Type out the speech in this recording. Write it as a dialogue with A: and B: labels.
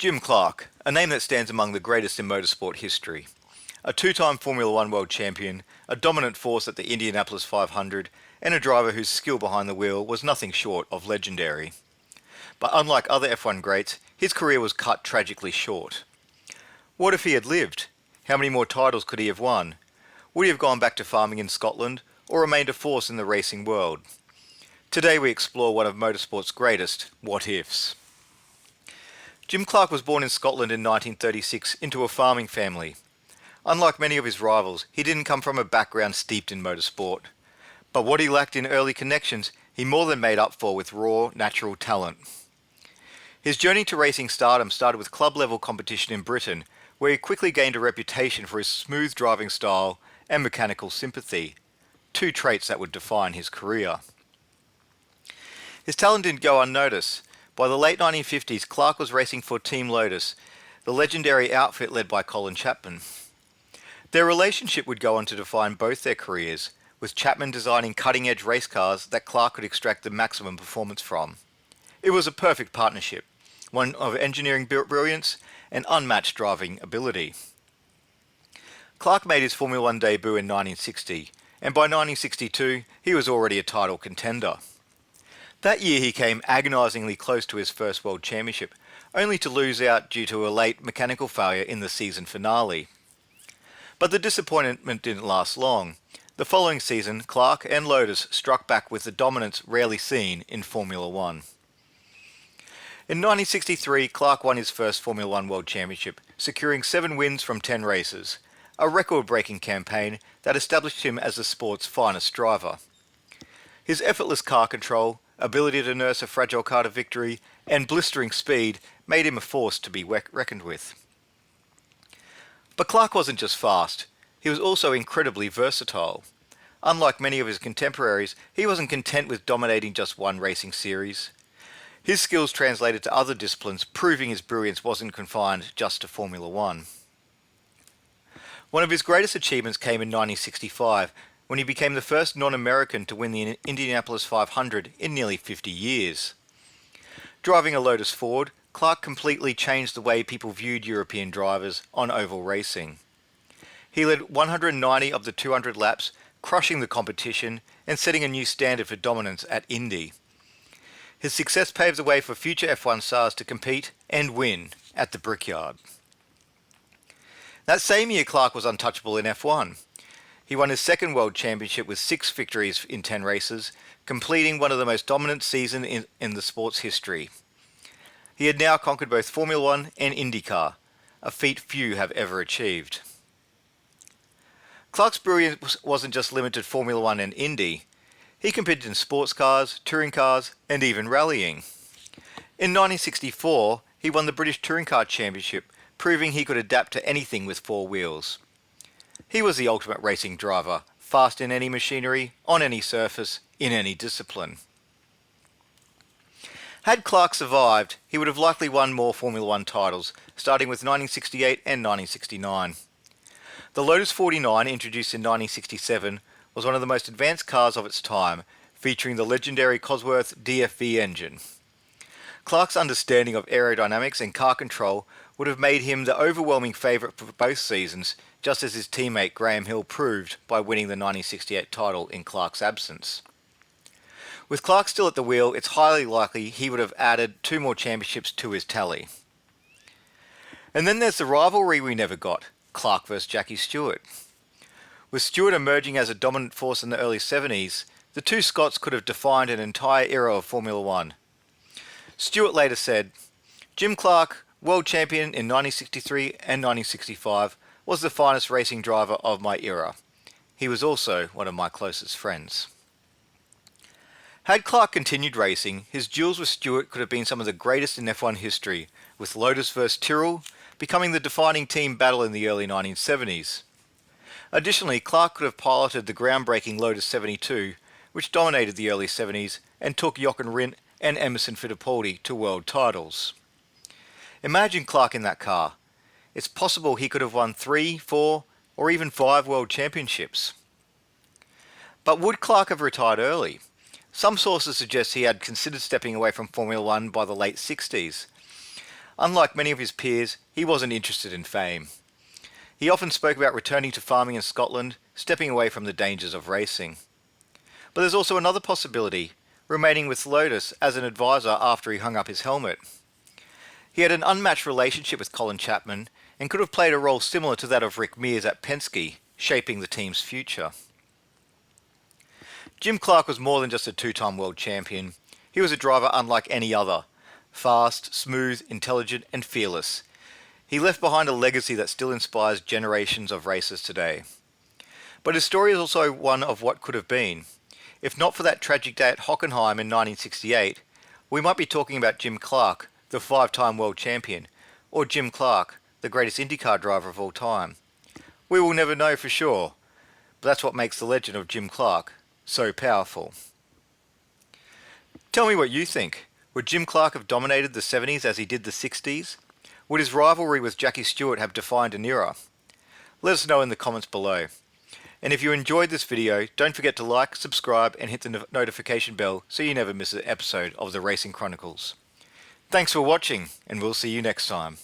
A: Jim Clark, a name that stands among the greatest in motorsport history. A two-time Formula One world champion, a dominant force at the Indianapolis 500, and a driver whose skill behind the wheel was nothing short of legendary. But unlike other F1 greats, his career was cut tragically short. What if he had lived? How many more titles could he have won? Would he have gone back to farming in Scotland, or remained a force in the racing world? Today we explore one of motorsport's greatest what-ifs. Jim Clark was born in Scotland in 1936 into a farming family. Unlike many of his rivals, he didn't come from a background steeped in motorsport. But what he lacked in early connections, he more than made up for with raw, natural talent. His journey to racing stardom started with club-level competition in Britain, where he quickly gained a reputation for his smooth driving style and mechanical sympathy, two traits that would define his career. His talent didn't go unnoticed. By the late 1950s, Clark was racing for Team Lotus, the legendary outfit led by Colin Chapman. Their relationship would go on to define both their careers, with Chapman designing cutting-edge race cars that Clark could extract the maximum performance from. It was a perfect partnership, one of engineering brilliance and unmatched driving ability. Clark made his Formula One debut in 1960, and by 1962 he was already a title contender. That year he came agonisingly close to his first world championship, only to lose out due to a late mechanical failure in the season finale. But the disappointment didn't last long. The following season, Clark and Lotus struck back with the dominance rarely seen in Formula One. In 1963, Clark won his first Formula One World Championship, securing 7 wins from 10 races, a record-breaking campaign that established him as the sport's finest driver. His effortless car control, ability to nurse a fragile car to victory, and blistering speed made him a force to be reckoned with. But Clark wasn't just fast, he was also incredibly versatile. Unlike many of his contemporaries, he wasn't content with dominating just one racing series. His skills translated to other disciplines, proving his brilliance wasn't confined just to Formula One. One of his greatest achievements came in 1965, when he became the first non-American to win the Indianapolis 500 in nearly 50 years. Driving a Lotus Ford, Clark completely changed the way people viewed European drivers on oval racing. He led 190 of the 200 laps, crushing the competition and setting a new standard for dominance at Indy. His success paves the way for future F1 stars to compete and win at the Brickyard. That same year, Clark was untouchable in F1. He won his second world championship with 6 victories in 10 races, completing one of the most dominant seasons in the sport's history. He had now conquered both Formula One and IndyCar, a feat few have ever achieved. Clark's brilliance wasn't just limited to Formula One and Indy. He competed in sports cars, touring cars, and even rallying. In 1964, he won the British Touring Car Championship, proving he could adapt to anything with 4 wheels. He was the ultimate racing driver, fast in any machinery, on any surface, in any discipline. Had Clark survived, he would have likely won more Formula One titles, starting with 1968 and 1969. The Lotus 49, introduced in 1967, was one of the most advanced cars of its time, featuring the legendary Cosworth DFV engine. Clark's understanding of aerodynamics and car control would have made him the overwhelming favourite for both seasons, just as his teammate Graham Hill proved by winning the 1968 title in Clark's absence. With Clark still at the wheel, it's highly likely he would have added 2 more championships to his tally. And then there's the rivalry we never got, Clark vs Jackie Stewart. With Stewart emerging as a dominant force in the early 70s, the two Scots could have defined an entire era of Formula One. Stewart later said, "Jim Clark, world champion in 1963 and 1965, was the finest racing driver of my era. He was also one of my closest friends." Had Clark continued racing, his duels with Stewart could have been some of the greatest in F1 history, with Lotus vs Tyrrell becoming the defining team battle in the early 1970s. Additionally, Clark could have piloted the groundbreaking Lotus 72, which dominated the early 70s and took Jochen Rindt and Emerson Fittipaldi to world titles. Imagine Clark in that car. It's possible he could have won 3, 4, or even 5 world championships. But would Clark have retired early? Some sources suggest he had considered stepping away from Formula One by the late 60s. Unlike many of his peers, he wasn't interested in fame. He often spoke about returning to farming in Scotland, stepping away from the dangers of racing. But there's also another possibility, remaining with Lotus as an advisor after he hung up his helmet. He had an unmatched relationship with Colin Chapman and could have played a role similar to that of Rick Mears at Penske, shaping the team's future. Jim Clark was more than just a two-time world champion. He was a driver unlike any other. Fast, smooth, intelligent and fearless. He left behind a legacy that still inspires generations of racers today. But his story is also one of what could have been. If not for that tragic day at Hockenheim in 1968, we might be talking about Jim Clark, the five-time world champion, or Jim Clark, the greatest IndyCar driver of all time. We will never know for sure, but that's what makes the legend of Jim Clark so powerful. Tell me what you think. Would Jim Clark have dominated the 70s as he did the 60s? Would his rivalry with Jackie Stewart have defined an era? Let us know in the comments below. And if you enjoyed this video, don't forget to like, subscribe and hit the notification bell so you never miss an episode of the Racing Chronicles. Thanks for watching, and we'll see you next time.